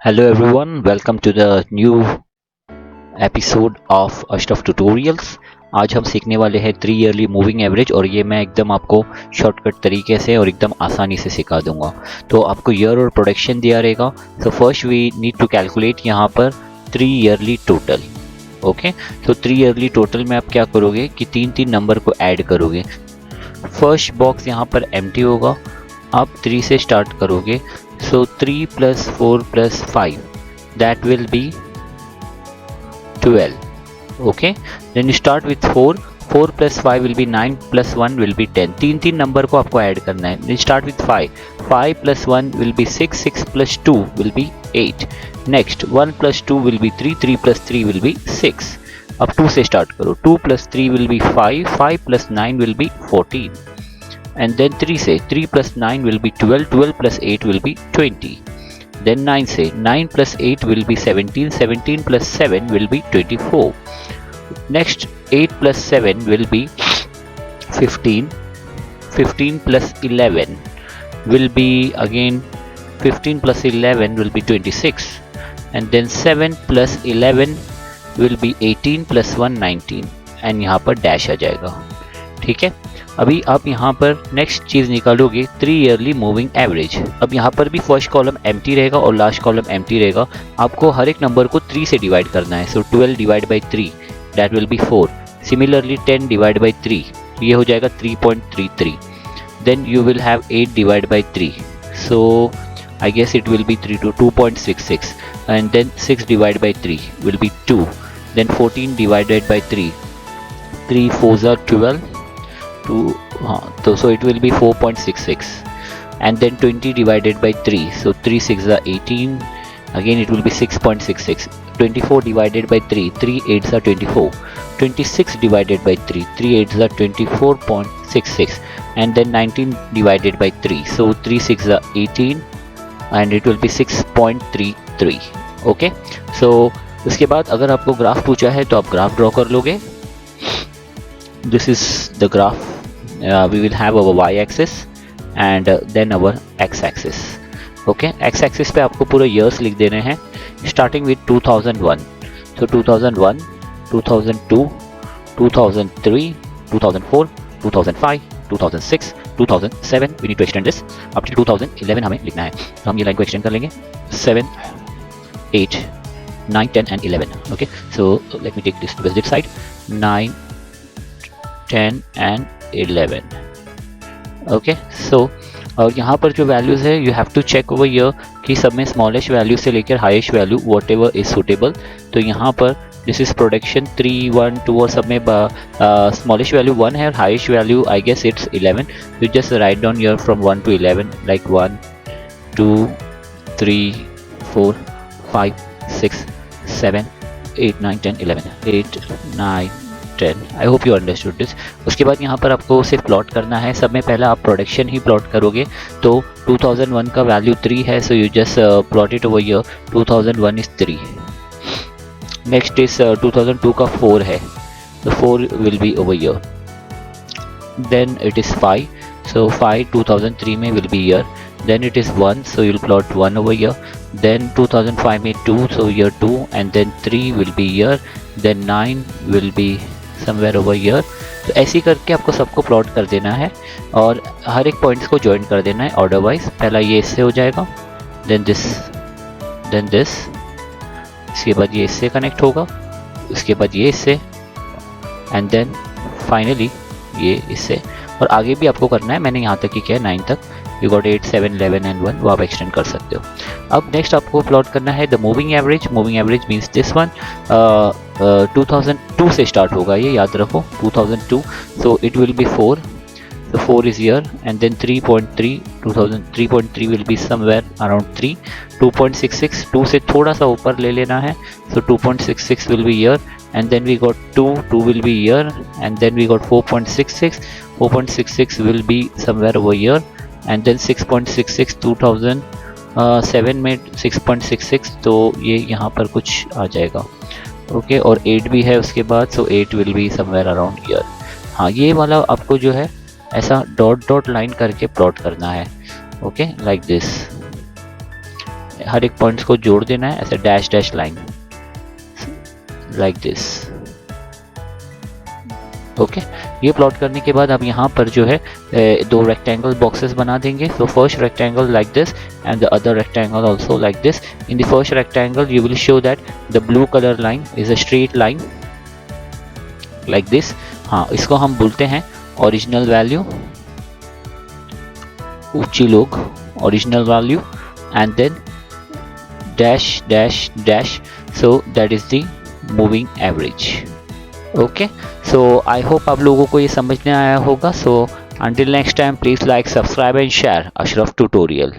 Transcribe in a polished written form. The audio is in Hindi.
Hello everyone, welcome to the new episode of Ashraf Tutorials। आज हम सीखने वाले हैं 3 ईयरली मूविंग एवरेज और ये मैं एकदम आपको शॉर्टकट तरीके से और एकदम आसानी से सिखा दूंगा। तो आपको ईयर और प्रोडक्शन दिया रहेगा। So first we need to calculate यहाँ पर 3 ईयरली टोटल। ओके, तो 3 ईयरली टोटल में आप क्या करोगे कि तीन नंबर को ऐड करोगे। फर्स्ट बॉक्स यहाँ पर एम्प्टी होगा, आप 3 से स्टार्ट करोगे। So 3 plus 4 plus 5, that will be 12. Okay, then you start with 4 plus 5 will be 9 plus 1 will be 10। तीन नंबर को आपको ऐड करना है। Then start with 5 plus 1 will be 6 plus 2 will be 8। next 1 plus 2 will be 3 plus 3 will be 6। अब 2 से स्टार्ट करो। 2 plus 3 will be 5 plus 9 will be 14। and then 3 say 3 plus 9 will be 12 plus 8 will be 20। then 9 say 9 plus 8 will be 17 plus 7 will be 24। next 8 plus 7 will be 15 plus 11 will be again 15 plus 11 will be 26। and then 7 plus 11 will be 18 plus 1 19। and यहाँ पर डैश आ जाएगा। ठीक है, अभी आप यहाँ पर नेक्स्ट चीज निकालोगे 3 ईयरली मूविंग एवरेज। अब यहाँ पर भी फर्स्ट कॉलम एम्प्टी रहेगा और लास्ट कॉलम एम्प्टी रहेगा। आपको हर एक नंबर को 3 से डिवाइड करना है। So 12 divide by 3 that will be 4। Similarly 10 divide by 3 ये हो जाएगा 3.33। Then you will have 8 divide by 3, so I guess it will be 2.66। And then 6 divide by 3 will be 2। Then 14 divided by 3 4s are 12 so it will be 4.66। and then 20 divided by 3, so 3 6 are 18, again it will be 6.66। 24 divided by 3 8s are 24। 26 divided by 3 8s are 24.66। and then 19 divided by 3, so 3 6 are 18 and it will be 6.33। Okay, सो उसके बाद अगर आपको ग्राफ पूछा है तो आप ग्राफ ड्रॉ कर लोगे। This is the graph। we will have our y-axis and then our x-axis। okay, x-axis पे आपको पूरे years लिख देने हैं starting with 2001। so 2001 2002 2003 2004 2005 2006 2007 we need to extend this up to 2011 हमें लिखना है। तो हम ये लाइन को एक्सटेंड कर लेंगे 7 8 9 10 and 11। okay, so let me take this to this side 9 10 and 11। Okay, so और यहाँ पर जो वैल्यूज़ है you have to check over here कि सब में स्मॉलेस्ट वैल्यू से लेकर highest value whatever is suitable. तो यहाँ पर दिस इज प्रोडक्शन 3 1 2 और सब में स्मॉलेस्ट वैल्यू 1 है और highest value I guess it's 11। You just write down here from 1 to 11 like 1 2 3 4 5 6 7 8 9 10 11 8 9 10। I hope you understood this. उसके बाद यहाँ पर आपको सिर्फ प्लॉट करना है। सब में पहला आप प्रोडक्शन ही प्लॉट करोगे। तो 2001 का वैल्यू 3 है, so you just plot it over here 2001 is 3। Next is 2002 का 4 है, तो 4 will be over here. Then it is 5, so 5 2003 में will be here. then it is 1, so you'll plot 1 over here। then 2005 में 2, so year 2, and then 3 will be year, then 9 will be somewhere over here। तो ऐसे करके आपको सबको प्लॉट कर देना है और हर एक पॉइंट्स को ज्वाइन कर देना है ऑर्डर वाइज। पहला ये इससे हो जाएगा, देन दिस, देन दिस, इसके बाद ये इससे कनेक्ट होगा, उसके बाद ये इससे, एंड देन फाइनली ये इससे। और आगे भी आपको करना है, मैंने यहाँ तक ही किया 9 तक। यू गॉट 8 7 11 एंड 1, वो आप एक्सटेंड कर सकते हो। अब नेक्स्ट आपको प्लॉट करना है the moving average. Moving average means this one 2002 से स्टार्ट होगा, ये याद रखो 2002। So it will be 4, so 4 is here, and then 3.3 3.3 will be somewhere around 3। 2.66 2 से थोड़ा सा ऊपर ले लेना है, so 2.66 will be here, and then we got 2 will be here, and then we got 4.66 will be somewhere over here, and then 6.66 2007 में 6.66, तो ये यहाँ पर कुछ आ जाएगा। ओके, और 8 भी है उसके बाद, सो 8 will be somewhere around year. हाँ, ये वाला आपको जो है ऐसा डॉट डॉट लाइन करके प्लॉट करना है। Okay, like this. हर एक पॉइंट्स को जोड़ देना है ऐसे dash dash line like this. Okay, ये प्लॉट करने के बाद अब यहाँ पर जो है दो रेक्टेंगल बॉक्सेस बना देंगे। So first rectangle like this and the other rectangle also like this. In the first rectangle you will show that the blue colour line is a straight line like this. हाँ, इसको हम बोलते हैं ओरिजिनल वैल्यू, ऊंची लोग original value, and then dash dash dash, so that is the moving average. Okay, so I hope आप लोगों को ये समझ में आया होगा। सो until next time, please like, subscribe and share Ashraf Tutorial.